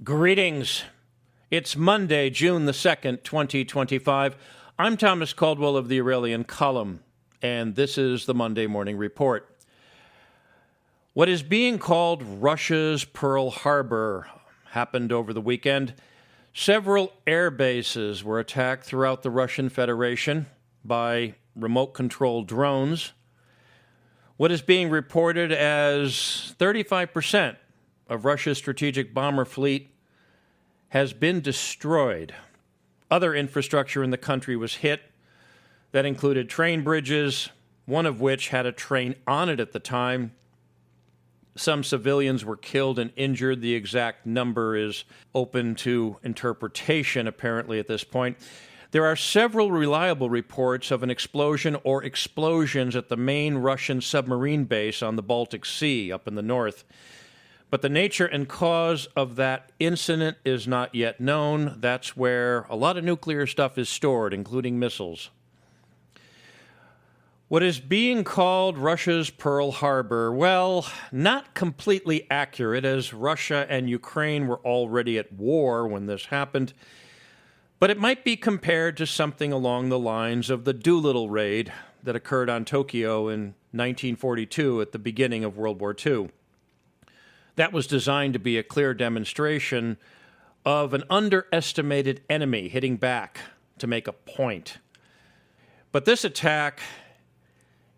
Greetings. It's Monday, June the 2nd, 2025. I'm Thomas Caldwell of the Aurelian Column, and this is the Monday Morning Report. What is being called Russia's Pearl Harbor happened over the weekend. Several air bases were attacked throughout the Russian Federation by remote-controlled drones. What is being reported as 35% of Russia's strategic bomber fleet has been destroyed. Other infrastructure in the country was hit. That included train bridges, one of which had a train on it at the time. Some civilians were killed and injured. The exact number is open to interpretation, apparently, at this point. There are several reliable reports of an explosion or explosions at the main Russian submarine base on the Baltic Sea up in the north. But the nature and cause of that incident is not yet known. That's where a lot of nuclear stuff is stored, including missiles. What is being called Russia's Pearl Harbor, well, not completely accurate, as Russia and Ukraine were already at war when this happened. But it might be compared to something along the lines of the Doolittle raid that occurred on Tokyo in 1942 at the beginning of World War II. That was designed to be a clear demonstration of an underestimated enemy hitting back to make a point. But this attack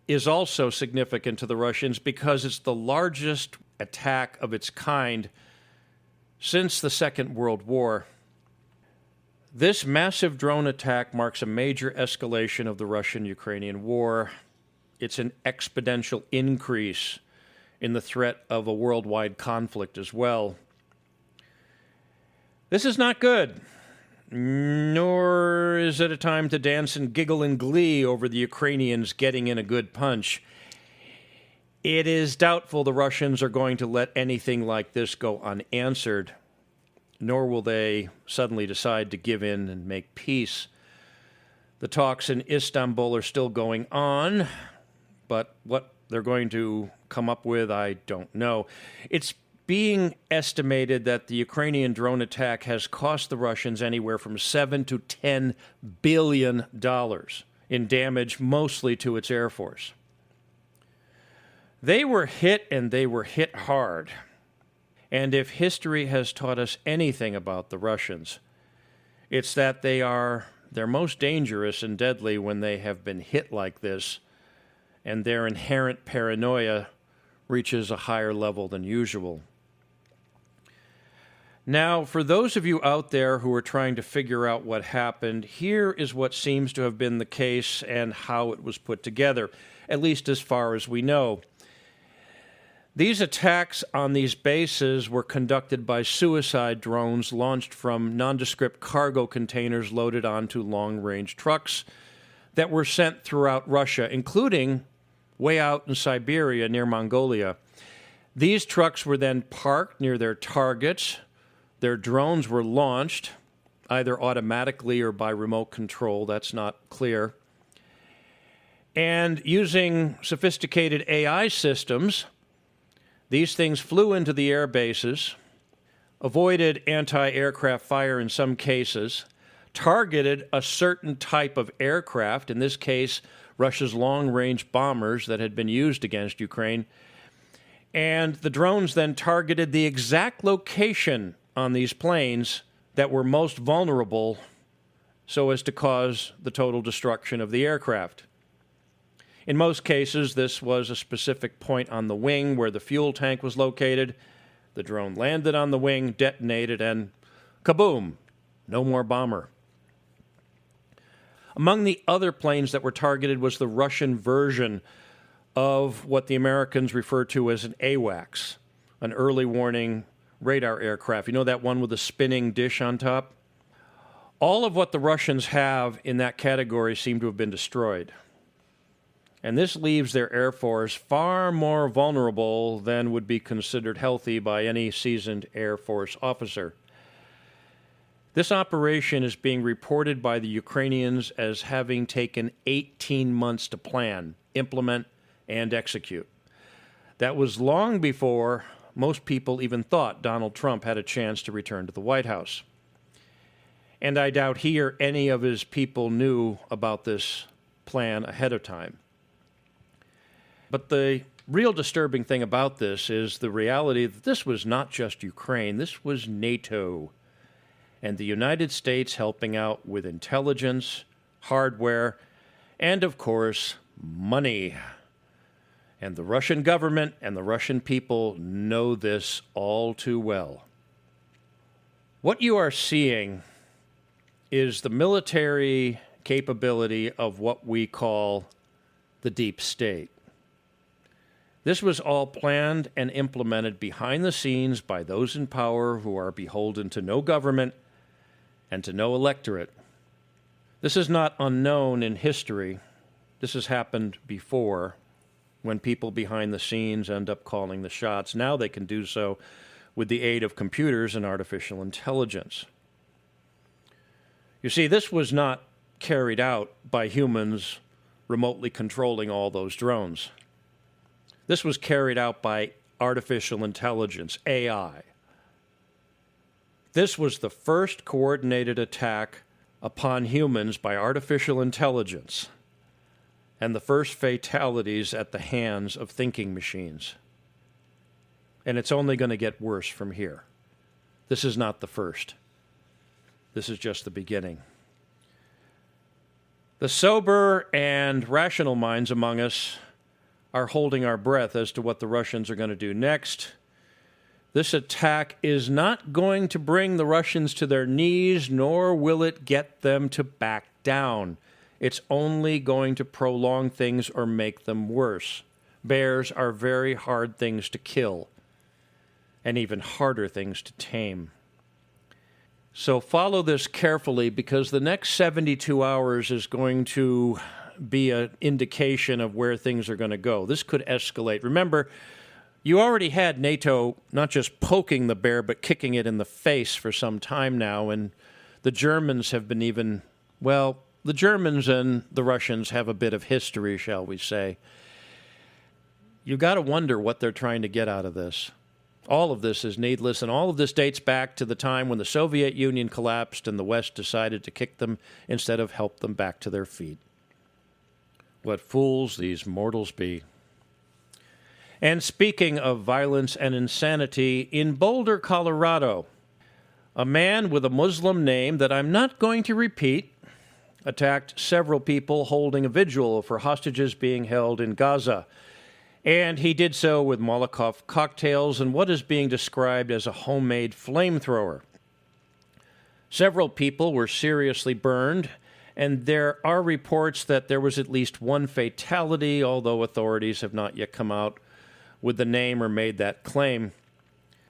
is also significant to the Russians because it's the largest attack of its kind since the Second World War. This massive drone attack marks a major escalation of the Russian-Ukrainian war. It's an exponential increase in the threat of a worldwide conflict as well. This is not good, nor is it a time to dance and giggle in glee over the Ukrainians getting in a good punch. It is doubtful the Russians are going to let anything like this go unanswered, nor will they suddenly decide to give in and make peace. The talks in Istanbul are still going on, but what they're going to come up with, I don't know. It's being estimated that the Ukrainian drone attack has cost the Russians anywhere from $7 to $10 billion in damage, mostly to its air force. They were hit, and they were hit hard. And if history has taught us anything about the Russians, it's that they're most dangerous and deadly when they have been hit like this, and their inherent paranoia reaches a higher level than usual. Now, for those of you out there who are trying to figure out what happened, here is what seems to have been the case and how it was put together, at least as far as we know. These attacks on these bases were conducted by suicide drones launched from nondescript cargo containers loaded onto long-range trucks that were sent throughout Russia, including way out in Siberia near Mongolia. These trucks were then parked near their targets. Their drones were launched, either automatically or by remote control. That's not clear. And using sophisticated AI systems, these things flew into the air bases, avoided anti-aircraft fire in some cases, targeted a certain type of aircraft, in this case, Russia's long-range bombers that had been used against Ukraine, and the drones then targeted the exact location on these planes that were most vulnerable so as to cause the total destruction of the aircraft. In most cases, this was a specific point on the wing where the fuel tank was located. The drone landed on the wing, detonated, and kaboom, no more bomber. Among the other planes that were targeted was the Russian version of what the Americans refer to as an AWACS, an early warning radar aircraft. You know that one with the spinning dish on top? All of what the Russians have in that category seem to have been destroyed. And this leaves their Air Force far more vulnerable than would be considered healthy by any seasoned Air Force officer. This operation is being reported by the Ukrainians as having taken 18 months to plan, implement, and execute. That was long before most people even thought Donald Trump had a chance to return to the White House. And I doubt he or any of his people knew about this plan ahead of time. But the real disturbing thing about this is the reality that this was not just Ukraine, this was NATO. And the United States helping out with intelligence, hardware, and of course, money. And the Russian government and the Russian people know this all too well. What you are seeing is the military capability of what we call the deep state. This was all planned and implemented behind the scenes by those in power who are beholden to no government and to no electorate. This is not unknown in history. This has happened before when people behind the scenes end up calling the shots. Now they can do so with the aid of computers and artificial intelligence. You see, this was not carried out by humans remotely controlling all those drones. This was carried out by artificial intelligence, AI. This was the first coordinated attack upon humans by artificial intelligence, and the first fatalities at the hands of thinking machines. And it's only going to get worse from here. This is not the first. This is just the beginning. The sober and rational minds among us are holding our breath as to what the Russians are going to do next. This attack is not going to bring the Russians to their knees, nor will it get them to back down. It's only going to prolong things or make them worse. Bears are very hard things to kill, and even harder things to tame. So follow this carefully, because the next 72 hours is going to be an indication of where things are going to go. This could escalate. Remember, you already had NATO not just poking the bear, but kicking it in the face for some time now, and the Germans have been even, well, the Germans and the Russians have a bit of history, shall we say. You've got to wonder what they're trying to get out of this. All of this is needless, and all of this dates back to the time when the Soviet Union collapsed and the West decided to kick them instead of help them back to their feet. What fools these mortals be. And speaking of violence and insanity, in Boulder, Colorado, a man with a Muslim name that I'm not going to repeat attacked several people holding a vigil for hostages being held in Gaza. And he did so with Molotov cocktails and what is being described as a homemade flamethrower. Several people were seriously burned, and there are reports that there was at least one fatality, although authorities have not yet come out with the name or made that claim.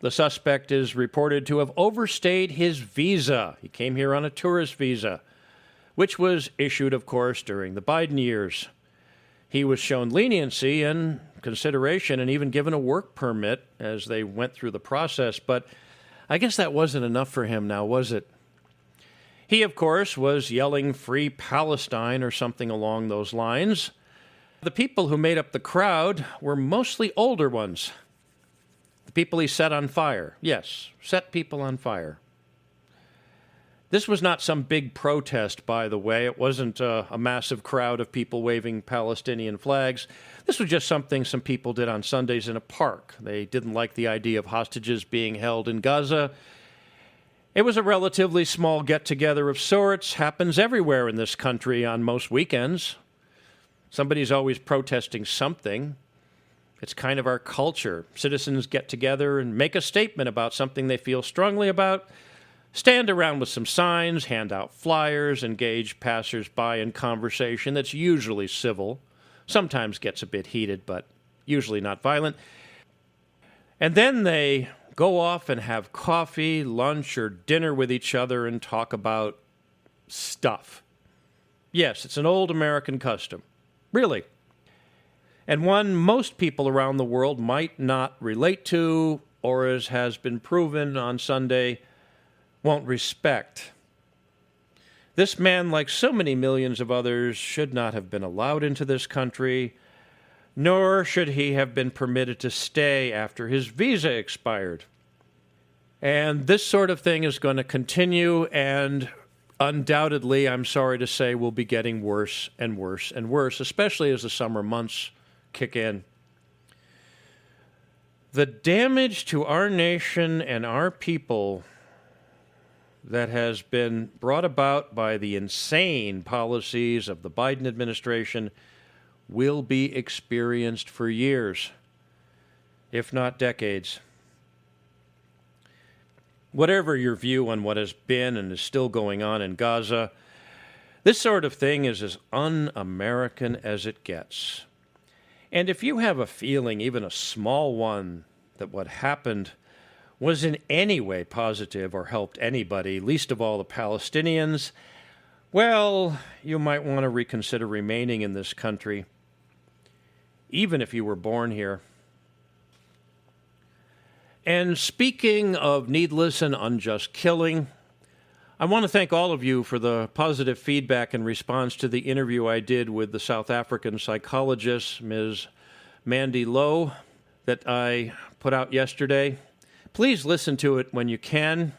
The suspect is reported to have overstayed his visa. He came here on a tourist visa, which was issued, of course, during the Biden years. He was shown leniency and consideration and even given a work permit as they went through the process, but I guess that wasn't enough for him now, was it? He, of course, was yelling "Free Palestine" or something along those lines. The people who made up the crowd were mostly older ones. The people he set on fire. Yes, set people on fire. This was not some big protest, by the way. It wasn't a massive crowd of people waving Palestinian flags. This was just something some people did on Sundays in a park. They didn't like the idea of hostages being held in Gaza. It was a relatively small get-together of sorts. Happens everywhere in this country on most weekends. Somebody's always protesting something. It's kind of our culture. Citizens get together and make a statement about something they feel strongly about, stand around with some signs, hand out flyers, engage passers-by in conversation that's usually civil, sometimes gets a bit heated, but usually not violent. And then they go off and have coffee, lunch, or dinner with each other and talk about stuff. Yes, it's an old American custom. Really. And one most people around the world might not relate to, or as has been proven on Sunday, won't respect. This man, like so many millions of others, should not have been allowed into this country. nor should he have been permitted to stay after his visa expired. And this sort of thing is going to continue, and undoubtedly, I'm sorry to say, will be getting worse and worse and worse, especially as the summer months kick in. The damage to our nation and our people that has been brought about by the insane policies of the Biden administration will be experienced for years, if not decades. Whatever your view on what has been and is still going on in Gaza, this sort of thing is as un-American as it gets. And if you have a feeling, even a small one, that what happened was in any way positive or helped anybody, least of all the Palestinians, well, you might want to reconsider remaining in this country, even if you were born here. And speaking of needless and unjust killing, I want to thank all of you for the positive feedback in response to the interview I did with the South African psychologist, Ms. Mandy Lowe, that I put out yesterday. Please listen to it when you can.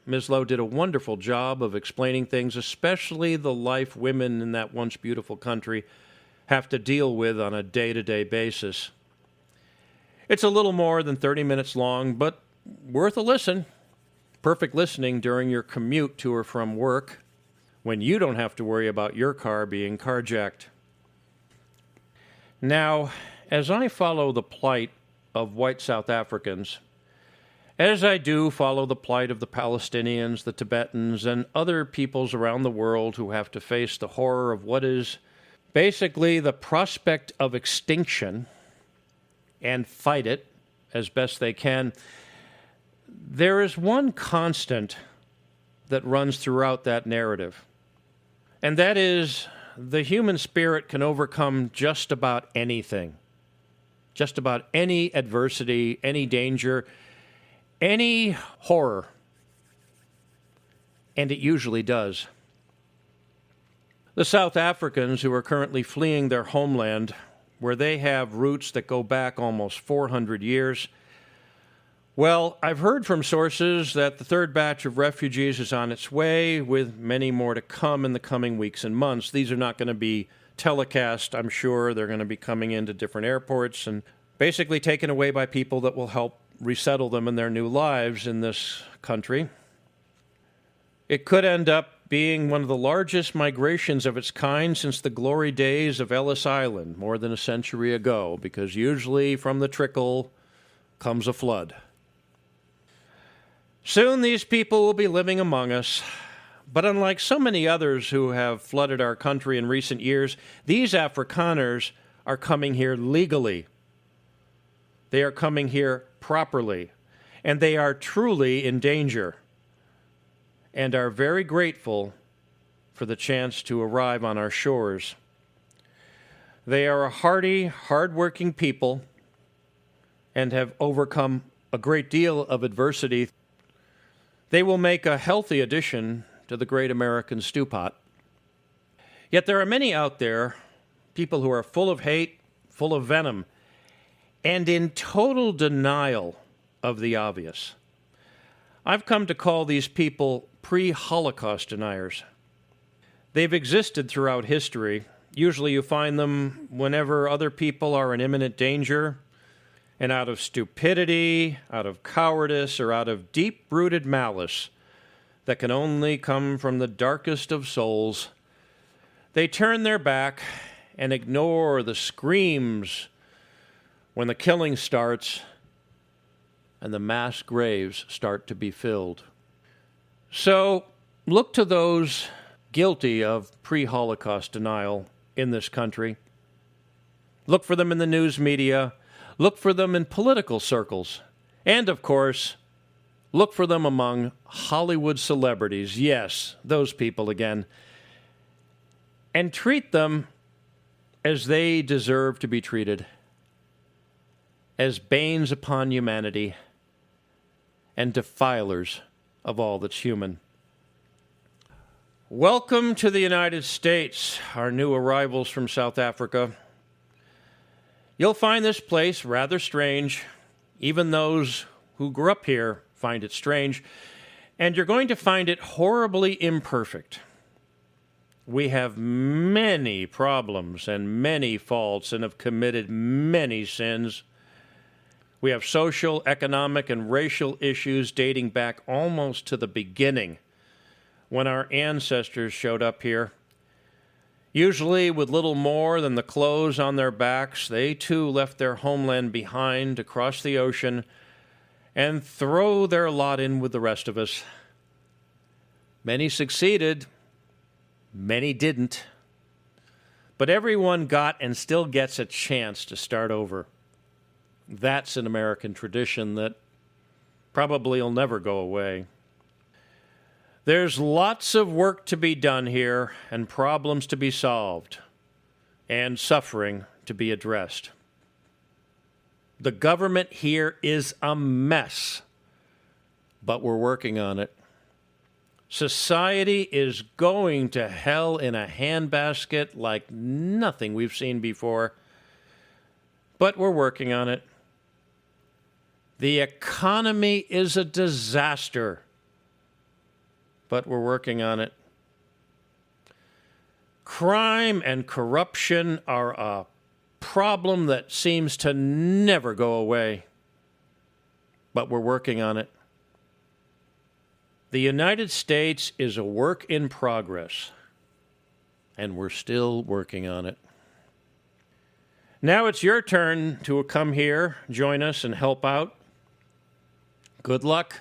Ms. Lowe did a wonderful job of explaining things, especially the life women in that once beautiful country have to deal with on a day-to-day basis. It's a little more than 30 minutes long, but worth a listen. Perfect listening during your commute to or from work, when you don't have to worry about your car being carjacked. Now, as I follow the plight of white South Africans, as I do follow the plight of the Palestinians, the Tibetans, and other peoples around the world who have to face the horror of what is basically the prospect of extinction and fight it as best they can, there is one constant that runs throughout that narrative, and that is the human spirit can overcome just about anything, just about any adversity, any danger, any horror, and it usually does. The South Africans who are currently fleeing their homeland, where they have roots that go back almost 400 years, well, I've heard from sources that the third batch of refugees is on its way, with many more to come in the coming weeks and months. These are not going to be telecast, I'm sure. They're going to be coming into different airports and basically taken away by people that will help resettle them in their new lives in this country. It could end up being one of the largest migrations of its kind since the glory days of Ellis Island more than a century ago, because usually from the trickle comes a flood. Soon these people will be living among us, but unlike so many others who have flooded our country in recent years, these Afrikaners are coming here legally. They are coming here properly, and they are truly in danger, and are very grateful for the chance to arrive on our shores. They are a hardy, hard-working people and have overcome a great deal of adversity. They will make a healthy addition to the great American stew pot. Yet there are many out there, people who are full of hate, full of venom, and in total denial of the obvious. I've come to call these people pre-Holocaust deniers. They've existed throughout history. Usually you find them whenever other people are in imminent danger, and out of stupidity, out of cowardice, or out of deep-rooted malice that can only come from the darkest of souls, they turn their back and ignore the screams when the killing starts and the mass graves start to be filled. So look to those guilty of pre-Holocaust denial in this country. Look for them in the news media. Look for them in political circles. And, of course, look for them among Hollywood celebrities. Yes, those people again. And treat them as they deserve to be treated, as banes upon humanity and defilers of all that's human. Welcome to the United States, our new arrivals from South Africa. You'll find this place rather strange. Even those who grew up here find it strange. And you're going to find it horribly imperfect. We have many problems and many faults and have committed many sins. We have social, economic, and racial issues dating back almost to the beginning when our ancestors showed up here. Usually with little more than the clothes on their backs, they too left their homeland behind to cross the ocean and throw their lot in with the rest of us. Many succeeded. Many didn't. But everyone got and still gets a chance to start over. That's an American tradition that probably will never go away. There's lots of work to be done here and problems to be solved and suffering to be addressed. The government here is a mess, but we're working on it. Society is going to hell in a handbasket like nothing we've seen before, but we're working on it. The economy is a disaster, but we're working on it. Crime and corruption are a problem that seems to never go away, but we're working on it. The United States is a work in progress, and we're still working on it. Now it's your turn to come here, join us, and help out. Good luck.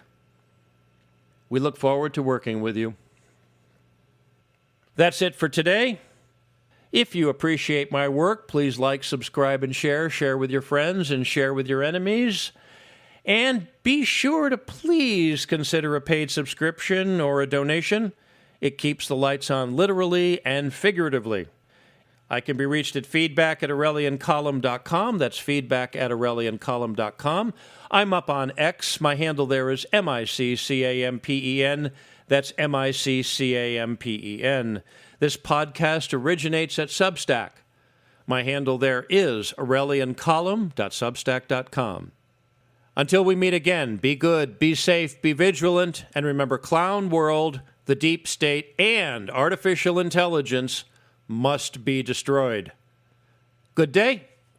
We look forward to working with you. That's it for today. If you appreciate my work, please like, subscribe, and share. Share with your friends and share with your enemies. And be sure to please consider a paid subscription or a donation. It keeps the lights on literally and figuratively. I can be reached at feedback@aureliancolumn.com. That's feedback@aureliancolumn.com. I'm up on X. My handle there is MICCAMPEN. That's MICCAMPEN. This podcast originates at Substack. My handle there is aureliancolumn.substack.com. Until we meet again, be good, be safe, be vigilant, and remember, Clown World, the deep state, and artificial intelligence must be destroyed. Good day.